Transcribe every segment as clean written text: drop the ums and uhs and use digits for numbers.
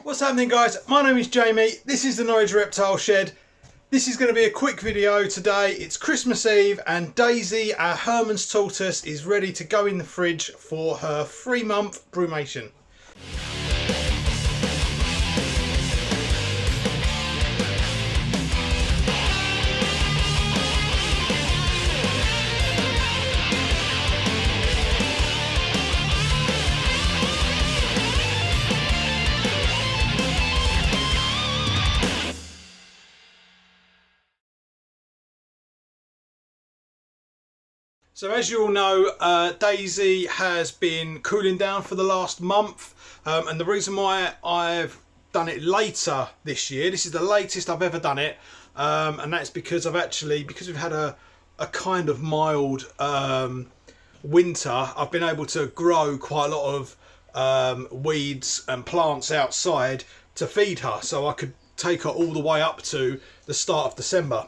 What's happening, guys? My name is Jamie. This is the Norwich Reptile Shed. This is going to be a quick video today. It's Christmas Eve and Daisy, our Hermann's tortoise, is ready to go in the fridge for her 3-month brumation. So as you all know, Daisy has been cooling down for the last month, and the reason why I've done it later this year, this is the latest I've ever done it, and that's because because we've had a kind of mild winter, I've been able to grow quite a lot of weeds and plants outside to feed her, so I could take her all the way up to the start of December.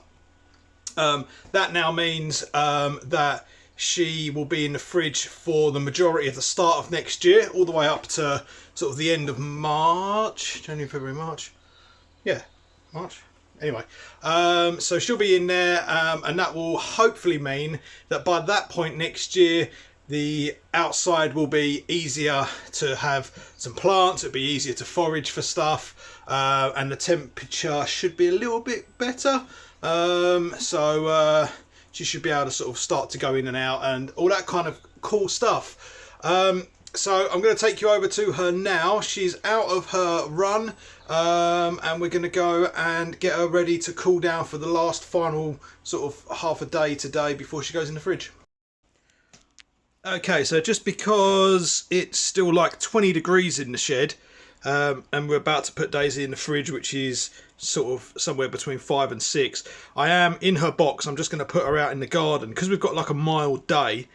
That now means that she will be in the fridge for the majority of the start of next year, all the way up to sort of the end of March, January, February, March. Yeah, March. Anyway, so she'll be in there, and that will hopefully mean that by that point next year, the outside will be easier to have some plants, it'll be easier to forage for stuff, and the temperature should be a little bit better. She should be able to sort of start to go in and out and all that kind of cool stuff. So I'm going to take you over to her now. She's out of her run, and we're going to go and get her ready to cool down for the last final sort of half a day today before she goes in the fridge. Okay, so just because it's still like 20 degrees in the shed, and we're about to put Daisy in the fridge, which is sort of somewhere between 5 and 6. I am in her box. I'm just going to put her out in the garden because we've got like a mild day.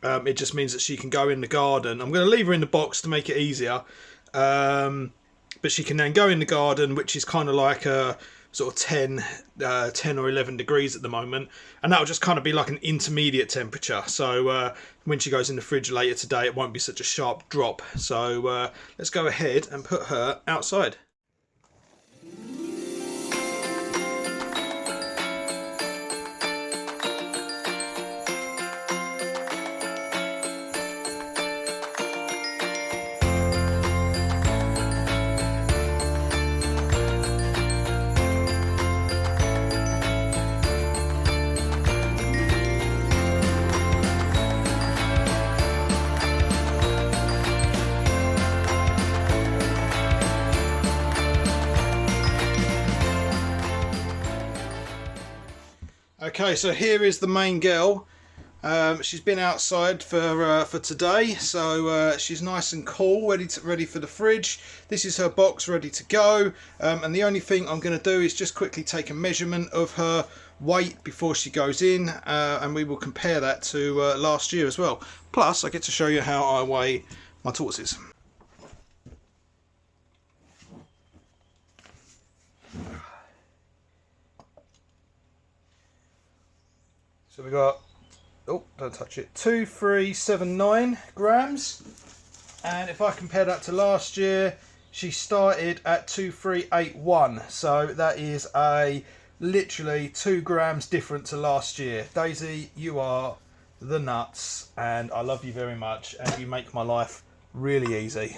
It just means that she can go in the garden. I'm going to leave her in the box to make it easier, but she can then go in the garden, which is kind of like a sort of 10 or 11 degrees at the moment, and that'll just kind of be like an intermediate temperature, so when she goes in the fridge later today it won't be such a sharp drop. So let's go ahead and put her outside. Okay, so here is the main girl. She's been outside for today, so she's nice and cool, ready for the fridge. This is her box ready to go, and the only thing I'm going to do is just quickly take a measurement of her weight before she goes in, and we will compare that to last year as well. Plus, I get to show you how I weigh my tortoises. So we got, oh, don't touch it, 2379 grams. And if I compare that to last year, she started at 2381. So that is a literally 2 grams different to last year. Daisy, you are the nuts, and I love you very much, and you make my life really easy.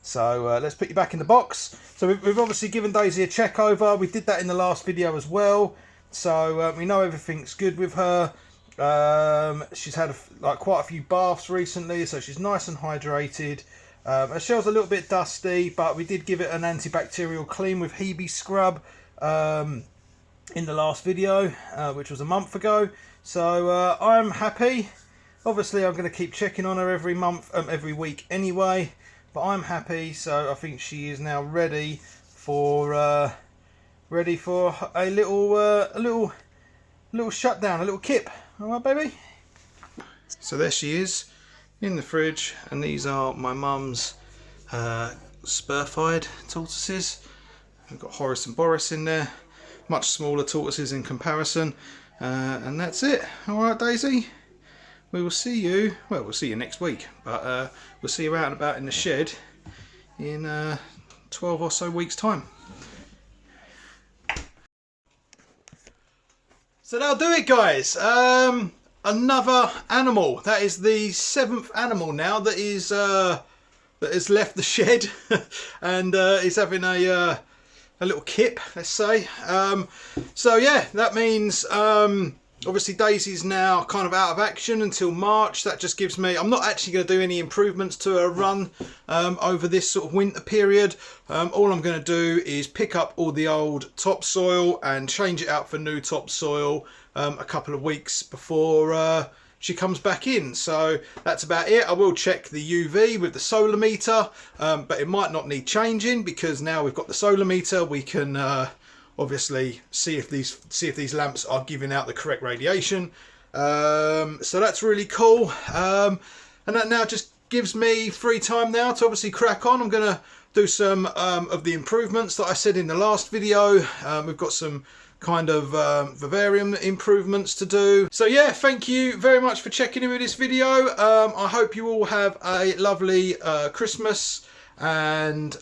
So let's put you back in the box. So we've obviously given Daisy a check over. We did that in the last video as well. So we know everything's good with her. She's had quite a few baths recently, so she's nice and hydrated. Her shell's a little bit dusty, but we did give it an antibacterial clean with Hebe scrub in the last video, which was a month ago. So I'm happy. Obviously I'm going to keep checking on her every month, every week anyway, but I'm happy. So I think she is now ready for a little shutdown, a little kip. All right, baby. So there she is in the fridge, and these are my mum's spur-fied tortoises. We've got Horace and Boris in there, much smaller tortoises in comparison, and that's it. All right, Daisy. We will see you. Well, we'll see you next week, but we'll see you out and about in the shed in 12 or so weeks time. So that'll do it, guys. Another animal. That is the 7th animal now that has left the shed and is having a little kip, let's say. So yeah, that means obviously Daisy's now kind of out of action until March. That just gives me, I'm not actually going to do any improvements to her run over this sort of winter period. All I'm going to do is pick up all the old topsoil and change it out for new topsoil a couple of weeks before she comes back in. So that's about it. I will check the UV with the solar meter, but it might not need changing because now we've got the solar meter, we can obviously see if these lamps are giving out the correct radiation. So that's really cool. And that now just gives me free time now to obviously crack on. I'm going to do some of the improvements that I said in the last video. We've got some kind of vivarium improvements to do. So yeah, thank you very much for checking in with this video. I hope you all have a lovely Christmas and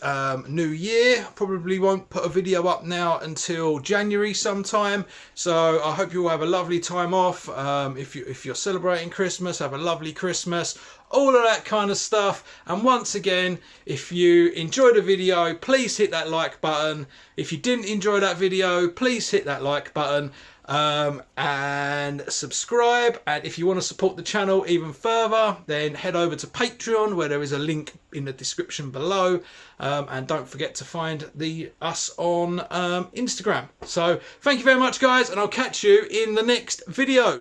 New Year. Probably won't put a video up now until January sometime, so I hope you all have a lovely time off. If you're celebrating Christmas, have a lovely Christmas, all of that kind of stuff. And once again, if you enjoyed the video, please hit that like button. If you didn't enjoy that video, please hit that like button and subscribe. And if you want to support the channel even further, then head over to Patreon, where there is a link in the description below, and don't forget to find us on Instagram. So thank you very much, guys, and I'll catch you in the next video.